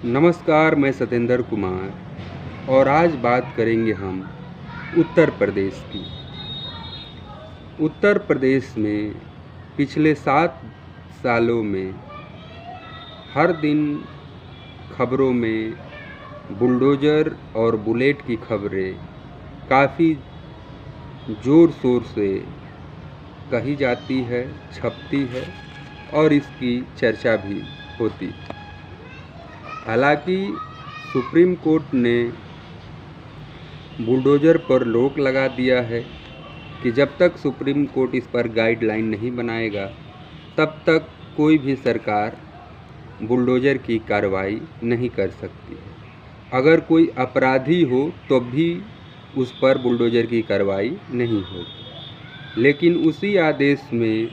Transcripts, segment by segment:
नमस्कार, मैं सतेंद्र कुमार और आज बात करेंगे हम उत्तर प्रदेश की। उत्तर प्रदेश में पिछले 7 सालों में हर दिन खबरों में बुलडोज़र और बुलेट की खबरें काफ़ी ज़ोर शोर से कही जाती है, छपती है और इसकी चर्चा भी होती है। हालांकि सुप्रीम कोर्ट ने बुलडोज़र पर रोक लगा दिया है कि जब तक सुप्रीम कोर्ट इस पर गाइडलाइन नहीं बनाएगा तब तक कोई भी सरकार बुलडोज़र की कार्रवाई नहीं कर सकती है। अगर कोई अपराधी हो तो भी उस पर बुलडोज़र की कार्रवाई नहीं होगी। लेकिन उसी आदेश में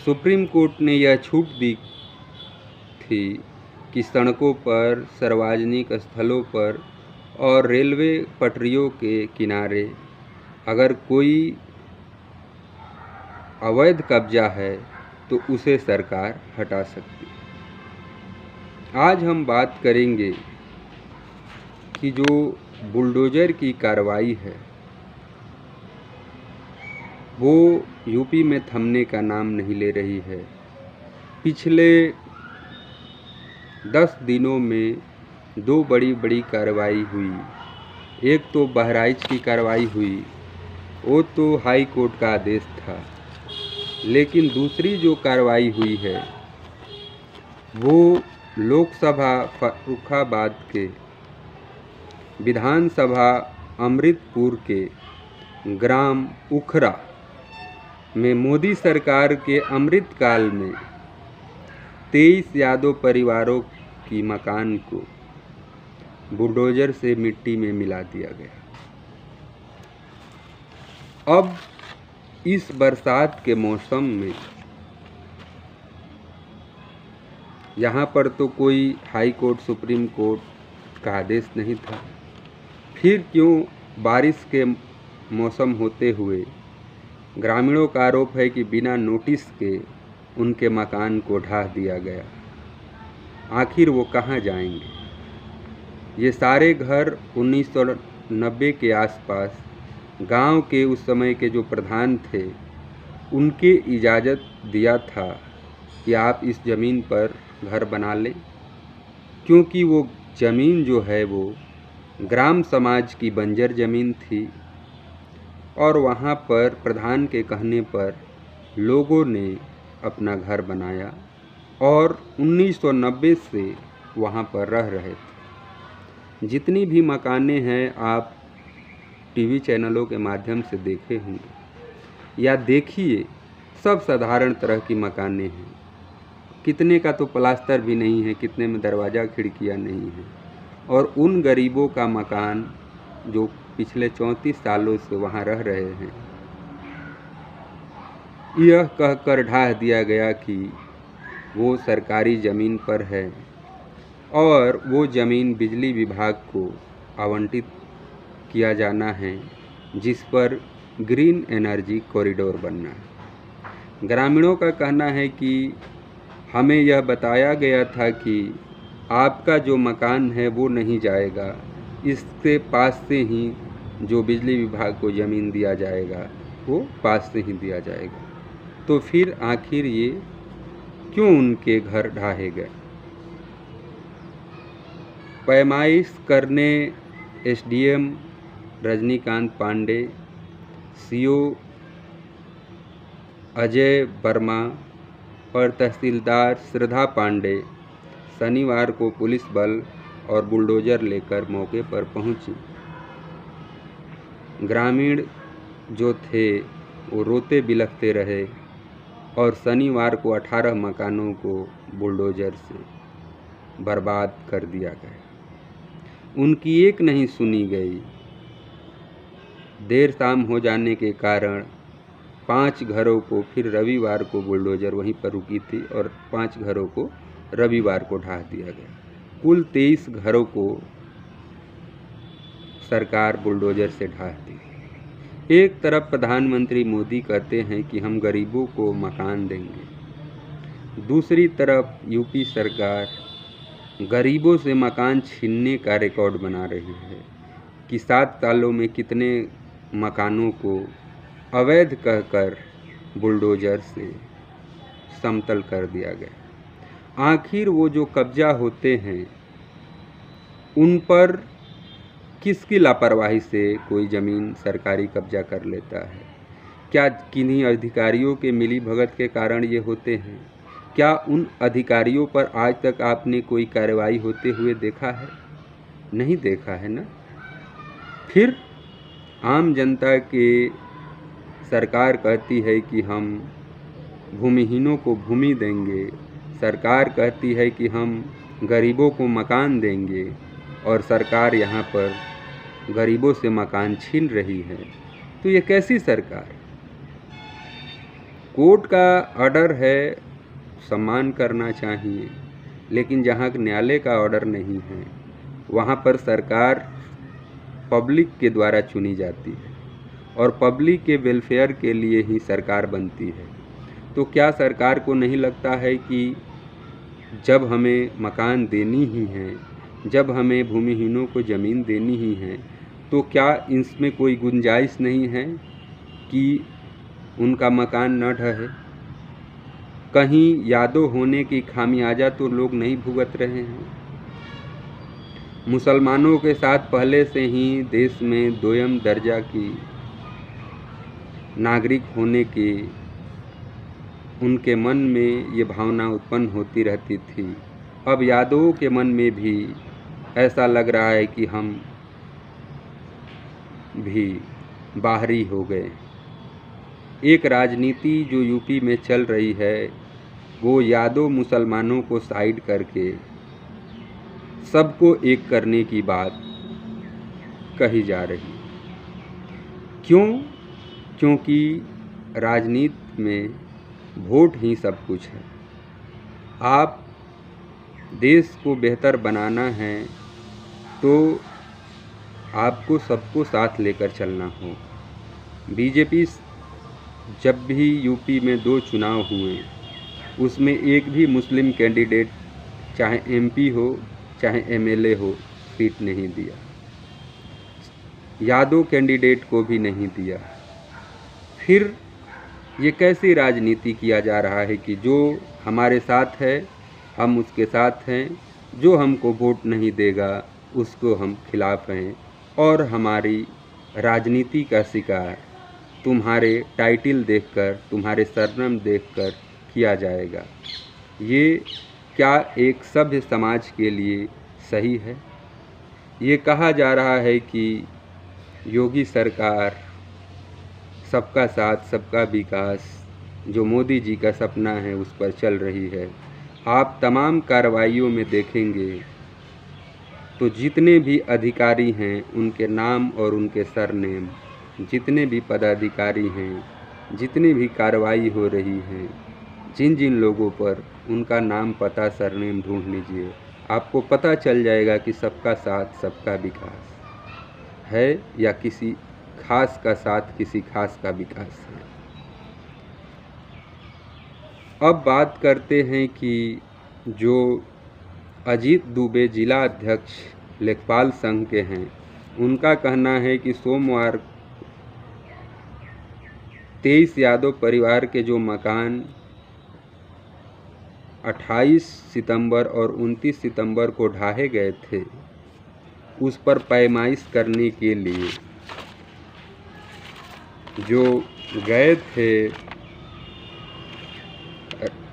सुप्रीम कोर्ट ने यह छूट दी थी कि सड़कों पर, सार्वजनिक स्थलों पर और रेलवे पटरियों के किनारे अगर कोई अवैध कब्जा है तो उसे सरकार हटा सकती है। आज हम बात करेंगे कि जो बुलडोज़र की कार्रवाई है वो यूपी में थमने का नाम नहीं ले रही है। पिछले 10 दिनों में 2 बड़ी कार्रवाई हुई। एक तो बहराइच की कार्रवाई हुई, वो तो हाई कोर्ट का आदेश था। लेकिन दूसरी जो कार्रवाई हुई है वो लोकसभा फर्रुखाबाद के विधानसभा अमृतपुर के ग्राम उखरा में मोदी सरकार के अमृतकाल में 23 यादव परिवारों की मकान को बुलडोज़र से मिट्टी में मिला दिया गया। अब इस बरसात के मौसम में यहाँ पर तो कोई हाई कोर्ट, सुप्रीम कोर्ट का आदेश नहीं था, फिर क्यों बारिश के मौसम होते हुए ग्रामीणों का आरोप है कि बिना नोटिस के उनके मकान को ढा दिया गया। आखिर वो कहाँ जाएंगे? ये सारे घर 1990 के आसपास गांव के उस समय के जो प्रधान थे उनके इजाज़त दिया था कि आप इस ज़मीन पर घर बना लें, क्योंकि वो ज़मीन जो है वो ग्राम समाज की बंजर ज़मीन थी और वहाँ पर प्रधान के कहने पर लोगों ने अपना घर बनाया और 1990 से वहाँ पर रह रहे थे। जितनी भी मकानें हैं आप टीवी चैनलों के माध्यम से देखे होंगे या देखिए, सब साधारण तरह की मकानें हैं। कितने का तो प्लास्टर भी नहीं है, कितने में दरवाज़ा खिड़कियाँ नहीं हैं। और उन गरीबों का मकान जो पिछले 34 सालों से वहाँ रह रहे हैं, यह कहकर ढा दिया गया कि वो सरकारी ज़मीन पर है और वो ज़मीन बिजली विभाग को आवंटित किया जाना है, जिस पर ग्रीन एनर्जी कॉरिडोर बनना है। ग्रामीणों का कहना है कि हमें यह बताया गया था कि आपका जो मकान है वो नहीं जाएगा, इसके पास से ही जो बिजली विभाग को ज़मीन दिया जाएगा वो पास से ही दिया जाएगा। तो फिर आखिर ये क्यों उनके घर ढाहे गए? पैमाइश करने एसडीएम रजनीकांत पांडे, सीओ अजय वर्मा और तहसीलदार श्रद्धा पांडे शनिवार को पुलिस बल और बुलडोज़र लेकर मौके पर पहुंची। ग्रामीण जो थे वो रोते बिलखते रहे और शनिवार को 18 मकानों को बुलडोज़र से बर्बाद कर दिया गया। उनकी एक नहीं सुनी गई। देर शाम हो जाने के कारण 5 घरों को फिर रविवार को बुलडोज़र वहीं पर रुकी थी और 5 घरों को रविवार को ढा दिया गया। कुल 23 घरों को सरकार बुलडोज़र से ढा दी। एक तरफ प्रधानमंत्री मोदी कहते हैं कि हम गरीबों को मकान देंगे, दूसरी तरफ यूपी सरकार गरीबों से मकान छीनने का रिकॉर्ड बना रही है कि 7 सालों में कितने मकानों को अवैध कहकर बुलडोज़र से समतल कर दिया गया। आखिर वो जो कब्जा होते हैं उन पर किसकी लापरवाही से कोई ज़मीन सरकारी कब्जा कर लेता है? क्या किन्हीं अधिकारियों के मिलीभगत के कारण ये होते हैं? क्या उन अधिकारियों पर आज तक आपने कोई कार्रवाई होते हुए देखा है? नहीं देखा है ना। फिर आम जनता के सरकार कहती है कि हम भूमिहीनों को भूमि देंगे, सरकार कहती है कि हम गरीबों को मकान देंगे, और सरकार यहाँ पर गरीबों से मकान छीन रही है। तो ये कैसी सरकार? कोर्ट का ऑर्डर है, सम्मान करना चाहिए, लेकिन जहाँ न्यायालय का ऑर्डर नहीं है वहाँ पर सरकार पब्लिक के द्वारा चुनी जाती है और पब्लिक के वेलफेयर के लिए ही सरकार बनती है। तो क्या सरकार को नहीं लगता है कि जब हमें मकान देनी ही है, जब हमें भूमिहीनों को ज़मीन देनी ही है, तो क्या इसमें कोई गुंजाइश नहीं है कि उनका मकान न ढहे? कहीं यादों होने की खामियाजा तो लोग नहीं भुगत रहे हैं? मुसलमानों के साथ पहले से ही देश में दोयम दर्जा की नागरिक होने की उनके मन में ये भावना उत्पन्न होती रहती थी। अब यादवों के मन में भी ऐसा लग रहा है कि हम भी बाहरी हो गए। एक राजनीति जो यूपी में चल रही है वो यादव मुसलमानों को साइड करके सबको एक करने की बात कही जा रही है। क्यों? क्योंकि राजनीति में वोट ही सब कुछ है। आप देश को बेहतर बनाना है तो आपको सबको साथ लेकर चलना हो। बीजेपी जब भी यूपी में 2 चुनाव हुए उसमें एक भी मुस्लिम कैंडिडेट, चाहे एमपी हो चाहे एमएलए हो, सीट नहीं दिया। यादव कैंडिडेट को भी नहीं दिया। फिर ये कैसी राजनीति किया जा रहा है कि जो हमारे साथ है हम उसके साथ हैं, जो हमको वोट नहीं देगा उसको हम खिलाफ हैं, और हमारी राजनीति का शिकार तुम्हारे टाइटल देखकर, तुम्हारे सरनाम देखकर किया जाएगा। ये क्या एक सभ्य समाज के लिए सही है? ये कहा जा रहा है कि योगी सरकार सबका साथ सबका विकास जो मोदी जी का सपना है उस पर चल रही है। आप तमाम कार्रवाइयों में देखेंगे तो जितने भी अधिकारी हैं उनके नाम और उनके सरनेम, जितने भी पदाधिकारी हैं, जितनी भी कार्रवाई हो रही है, जिन जिन लोगों पर, उनका नाम पता सरनेम ढूंढ लीजिए, आपको पता चल जाएगा कि सबका साथ सबका विकास है या किसी खास का साथ किसी खास का विकास है। अब बात करते हैं कि जो अजीत दुबे जिला अध्यक्ष लेखपाल संघ के हैं, उनका कहना है कि सोमवार 23 यादव परिवार के जो मकान 28 सितंबर और 29 सितंबर को ढाहे गए थे उस पर पैमाइश करने के लिए जो गए थे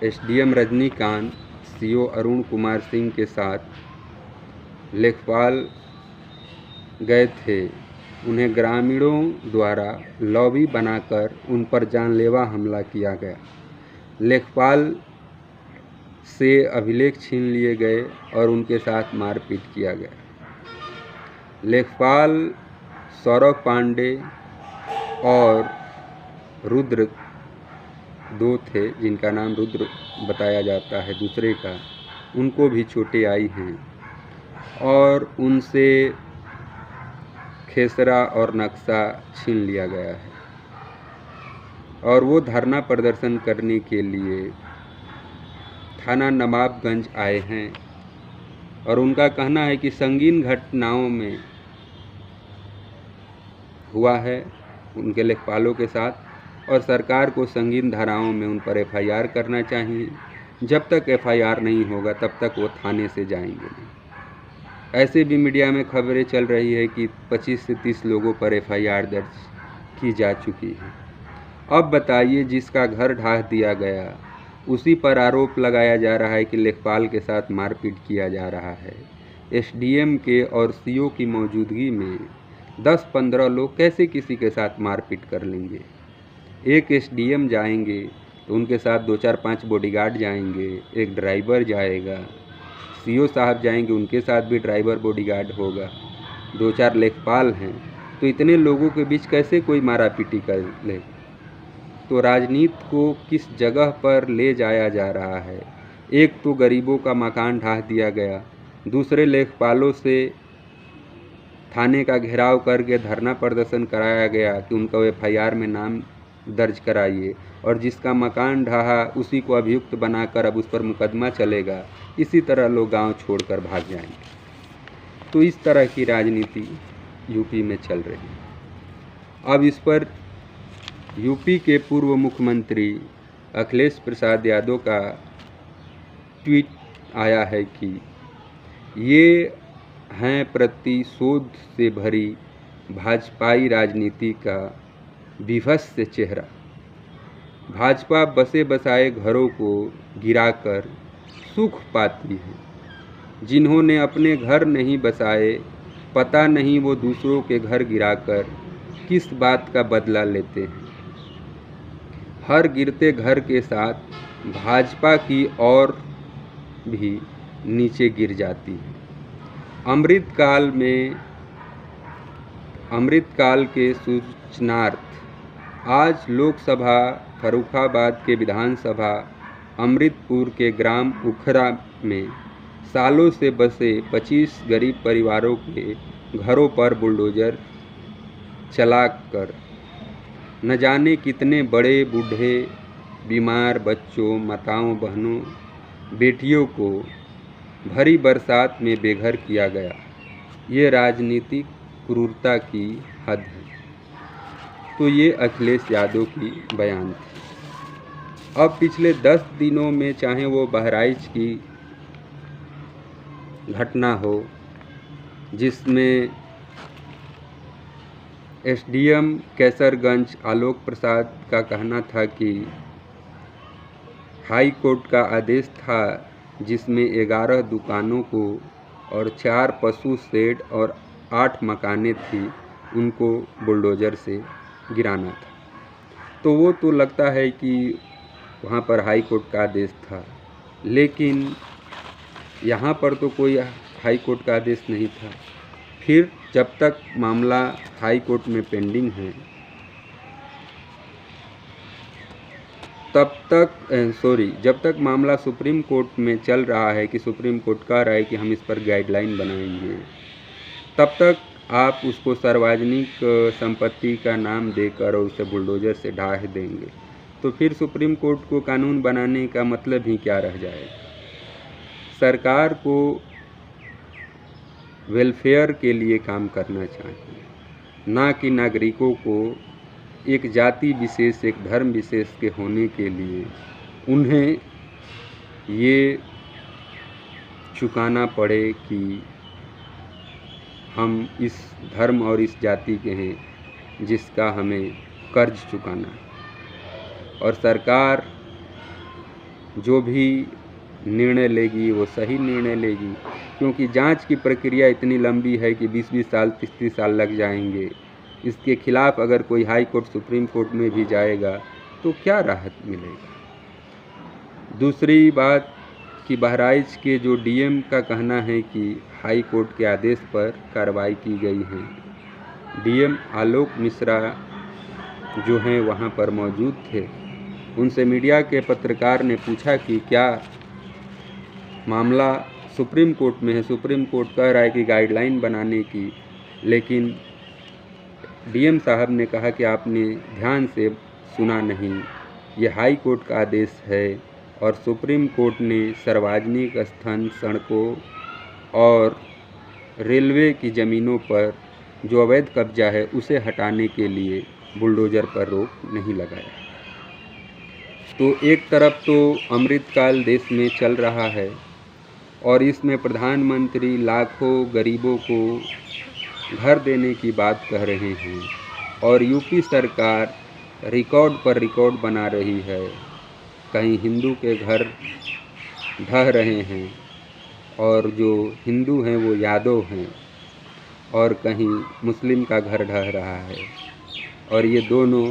एसडीएम रजनीकांत, सीओ अरुण कुमार सिंह के साथ लेखपाल गए थे। उन्हें ग्रामीणों द्वारा लॉबी बनाकर उन पर जानलेवा हमला किया गया। लेखपाल से अभिलेख छीन लिए गए और उनके साथ मारपीट किया गया। लेखपाल सौरभ पांडे और रुद्र, 2 थे जिनका नाम रुद्र बताया जाता है, दूसरे का, उनको भी चोटें आई हैं और उनसे खेसरा और नक्शा छीन लिया गया है और वो धरना प्रदर्शन करने के लिए थाना नवाबगंज आए हैं। और उनका कहना है कि संगीन घटनाओं में हुआ है उनके लेखपालों के साथ और सरकार को संगीन धाराओं में उन पर एफआईआर करना चाहिए। जब तक एफआईआर नहीं होगा तब तक वो थाने से जाएंगे नहीं। ऐसे भी मीडिया में खबरें चल रही है कि 25 से 30 लोगों पर एफआईआर दर्ज की जा चुकी है। अब बताइए, जिसका घर ढा दिया गया उसी पर आरोप लगाया जा रहा है कि लेखपाल के साथ मारपीट किया जा रहा है। एसडीएम के और सीओ की मौजूदगी में 10-15 लोग कैसे किसी के साथ मारपीट कर लेंगे। एक एसडीएम जाएंगे तो उनके साथ 2-4-5 बॉडीगार्ड जाएंगे, एक ड्राइवर जाएगा, सीओ साहब जाएंगे उनके साथ भी ड्राइवर बॉडीगार्ड होगा, 2-4 लेखपाल हैं, तो इतने लोगों के बीच कैसे कोई मारापीटी कर ले। तो राजनीति को किस जगह पर ले जाया जा रहा है। एक तो गरीबों का मकान ढा दिया गया, दूसरे लेखपालों से थाने का घेराव करके धरना प्रदर्शन कराया गया कि उनको एफआईआर में नाम दर्ज कराइए, और जिसका मकान ढहा उसी को अभियुक्त बनाकर अब उस पर मुकदमा चलेगा। इसी तरह लोग गांव छोड़कर भाग जाएंगे। तो इस तरह की राजनीति यूपी में चल रही है। अब इस पर यूपी के पूर्व मुख्यमंत्री अखिलेश प्रसाद यादव का ट्वीट आया है कि ये हैं प्रतिशोध से भरी भाजपाई राजनीति का विभत्स चेहरा। भाजपा बसे बसाए घरों को गिराकर सुख पाती है। जिन्होंने अपने घर नहीं बसाए, पता नहीं वो दूसरों के घर गिराकर किस बात का बदला लेते हैं। हर गिरते घर के साथ भाजपा की और भी नीचे गिर जाती है। अमृतकाल के सूचनार्थ आज लोकसभा फर्रुखाबाद के विधानसभा अमृतपुर के ग्राम उखरा में सालों से बसे 25 गरीब परिवारों के घरों पर बुलडोजर चलाकर न जाने कितने बड़े बूढ़े, बीमार बच्चों, माताओं, बहनों, बेटियों को भरी बरसात में बेघर किया गया। ये राजनीतिक क्रूरता की हद है। तो ये अखिलेश यादव की बयान थी। अब पिछले 10 दिनों में चाहे वो बहराइच की घटना हो जिसमें एसडीएम कैसरगंज आलोक प्रसाद का कहना था कि हाई कोर्ट का आदेश था जिसमें 11 दुकानों को और 4 पशु शेड और 8 मकानें थी, उनको बुलडोज़र से गिराना था। तो वो तो लगता है कि वहाँ पर हाई कोर्ट का आदेश था, लेकिन यहाँ पर तो कोई हाई कोर्ट का आदेश नहीं था। फिर जब तक मामला हाई कोर्ट में पेंडिंग है जब तक मामला सुप्रीम कोर्ट में चल रहा है कि सुप्रीम कोर्ट कह रहा है कि हम इस पर गाइडलाइन बनाएंगे, तब तक आप उसको सार्वजनिक संपत्ति का नाम देकर और उसे बुलडोज़र से ढाह देंगे, तो फिर सुप्रीम कोर्ट को कानून बनाने का मतलब ही क्या रह जाएगा। सरकार को वेलफेयर के लिए काम करना चाहिए, ना कि नागरिकों को एक जाति विशेष, एक धर्म विशेष के होने के लिए उन्हें ये चुकाना पड़े कि हम इस धर्म और इस जाति के हैं जिसका हमें कर्ज चुकाना है। और सरकार जो भी निर्णय लेगी वो सही निर्णय लेगी, क्योंकि जांच की प्रक्रिया इतनी लंबी है कि 20-20 साल 30-30 साल लग जाएंगे। इसके खिलाफ अगर कोई हाई कोर्ट सुप्रीम कोर्ट में भी जाएगा तो क्या राहत मिलेगा। दूसरी बात कि बहराइच के जो डीएम का कहना है कि हाई कोर्ट के आदेश पर कार्रवाई की गई है। डीएम आलोक मिश्रा जो हैं वहाँ पर मौजूद थे, उनसे मीडिया के पत्रकार ने पूछा कि क्या मामला सुप्रीम कोर्ट में है। सुप्रीम कोर्ट कह रहा है कि गाइडलाइन बनाने की, लेकिन डीएम साहब ने कहा कि आपने ध्यान से सुना नहीं, ये हाई कोर्ट का आदेश है और सुप्रीम कोर्ट ने सार्वजनिक स्थान, सड़कों और रेलवे की ज़मीनों पर जो अवैध कब्जा है उसे हटाने के लिए बुलडोज़र पर रोक नहीं लगाया। तो एक तरफ तो अमृतकाल देश में चल रहा है और इसमें प्रधानमंत्री लाखों गरीबों को घर देने की बात कह रहे हैं और यूपी सरकार रिकॉर्ड पर रिकॉर्ड बना रही है। कहीं हिंदू के घर ढह रहे हैं और जो हिंदू हैं वो यादव हैं, और कहीं मुस्लिम का घर ढह रहा है, और ये दोनों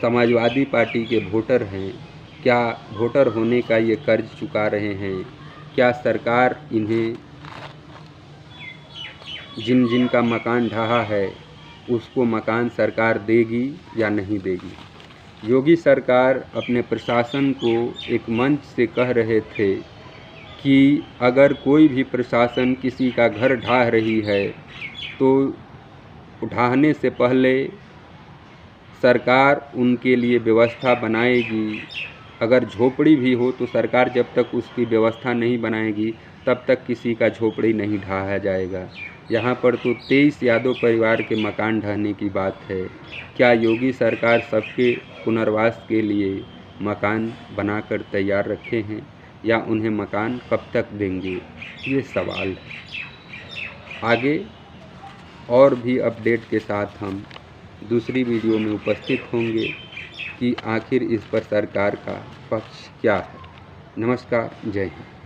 समाजवादी पार्टी के वोटर हैं। क्या वोटर होने का ये कर्ज चुका रहे हैं? क्या सरकार इन्हें जिन जिन का मकान ढहा है उसको मकान सरकार देगी या नहीं देगी? योगी सरकार अपने प्रशासन को एक मंच से कह रहे थे कि अगर कोई भी प्रशासन किसी का घर ढाह रही है तो ढाहने से पहले सरकार उनके लिए व्यवस्था बनाएगी। अगर झोपड़ी भी हो तो सरकार जब तक उसकी व्यवस्था नहीं बनाएगी तब तक किसी का झोपड़ी नहीं ढाहा जाएगा। यहाँ पर तो 23 यादव परिवार के मकान ढहने की बात है। क्या योगी सरकार सबके पुनर्वास के लिए मकान बनाकर तैयार रखे हैं या उन्हें मकान कब तक देंगे, ये सवाल है। आगे और भी अपडेट के साथ हम दूसरी वीडियो में उपस्थित होंगे कि आखिर इस पर सरकार का पक्ष क्या है। नमस्कार, जय हिंद।